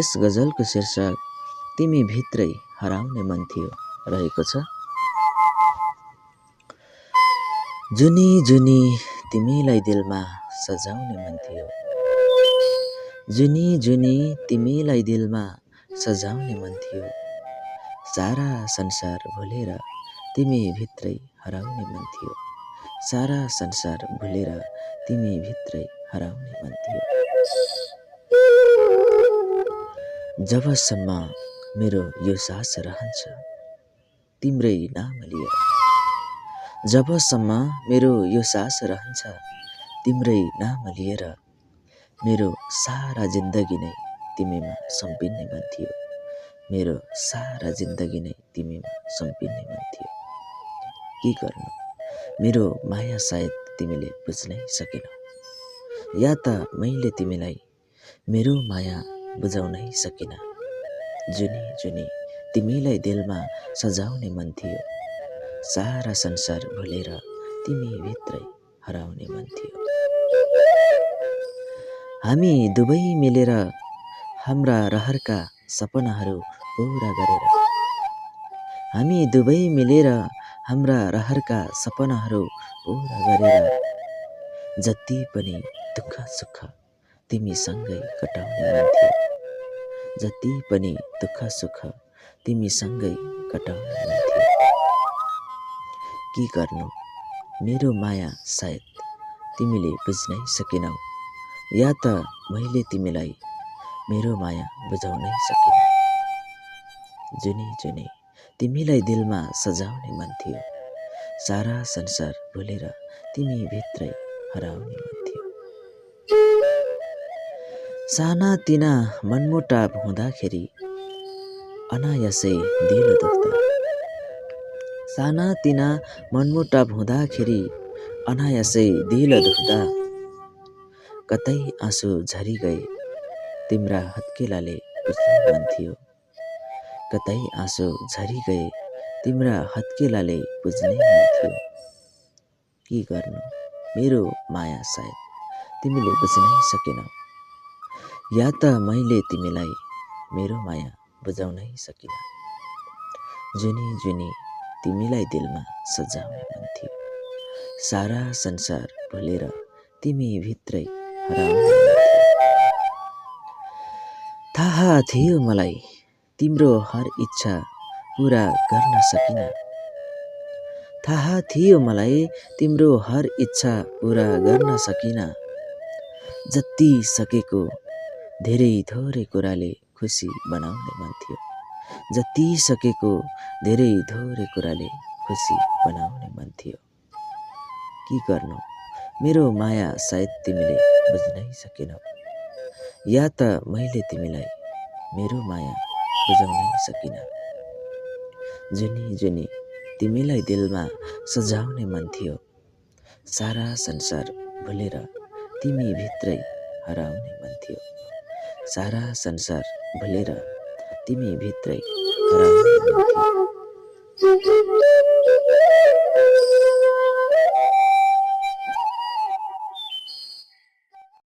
यस गजलको शीर्षक तिमी भित्रै हराउने मन थियो रहेको छ। जुनी जुनी तिमीलाई दिलमा सजाउने मन थियो। जुनी जुनी तिमीलाई दिलमा सजाउने मन थियो। सारा संसार भुलेर तिमी भित्रै हराउने मन थियो। सारा संसार भुलेर तिमी भित्रै हराउने मन थियो। जबसम्म मेरो यो सास रहन्छ तिम्रै नाम लिएर। जबसम्म मेरो यो सास रहन्छ तिम्रै नाम लिएर। मेरो सारा जिन्दगी नै तिमीमा सम्पिने मन थियो। मेरो सारा जिन्दगी नै तिमीमा सम्पिने मन थियो। के गर्नु मेरो माया सायद तिमीले बुझ्नै सकेनौ। या त मैले तिमीलाई मेरो माया बुझाउनै सकिन। जुनी जुनी तिमीलाई दिलमा सजाउने मन थियो। सारा संसार भुलेर तिमी भित्रै हराउने मन थियो। हामी दुवै मिलेर हाम्रा रहरका सपनाहरू पूरा गरेर। हामी दुवै मिलेर हाम्रा रहरका सपनाहरू पूरा गरेर। जति पनि दुःख सुख तिमीसँगै कटाउने मन थियो। जति पनि दुःख सुख तिमीसँगै कटाउने मन थियो। के गर्नु मेरो माया सायद तिमीले बुझ्नै सकेनौ। या त मैले तिमीलाई मेरो माया बुझाउनै सकिन। जुनी जुनी तिमीलाई दिलमा सजाउने मन थियो। सारा संसार भुलेर तिमी भित्रै हराउने मन थियो। साना तिना मनमुटाव हुँदाखेरि अनायासै दिल दुख्दा। साना तिना मनमुटाव हुँदाखेरि अनायासै दिल दुख्दा। कतै आँसु झरी गए तिम्रा हत्केलाले पुज्ने मन थियो। कतै आँसु झरी गए तिम्रा हत्केलाले पुज्ने मन थियो। के गर्नु मेरो माया सायद तिमीले बुझ्नै सकेनौ। या त मैले तिमीलाई मेरो माया बुझाउनै सकिन। जुनी जुनी तिमीलाई दिलमा सजाउने मन थियो। सारा संसार भुलेर तिमी भित्रै हराउने मन थियो। थाहा थियो मलाई तिम्रो हर इच्छा पूरा गर्न सकिन। थाहा थियो मलाई तिम्रो हर इच्छा पूरा गर्न सकिन। जति सकेको धेरै थोरै कुराले खुसी बनाउने मन थियो। जति सकेको धेरै थोरै कुराले खुसी बनाउने मन थियो। के गर्नु मेरो माया सायद तिमीले बुझ्नै सकेनौ। या त मैले तिमीलाई मेरो माया बुझाउनै सकिन। जुनी जुनी तिमीलाई दिलमा सजाउने मन थियो। सारा संसार भुलेर तिमी भित्रै हराउने मन थियो। सारा संसार भुलेर तिमी भित्रै हराउने मन थियो।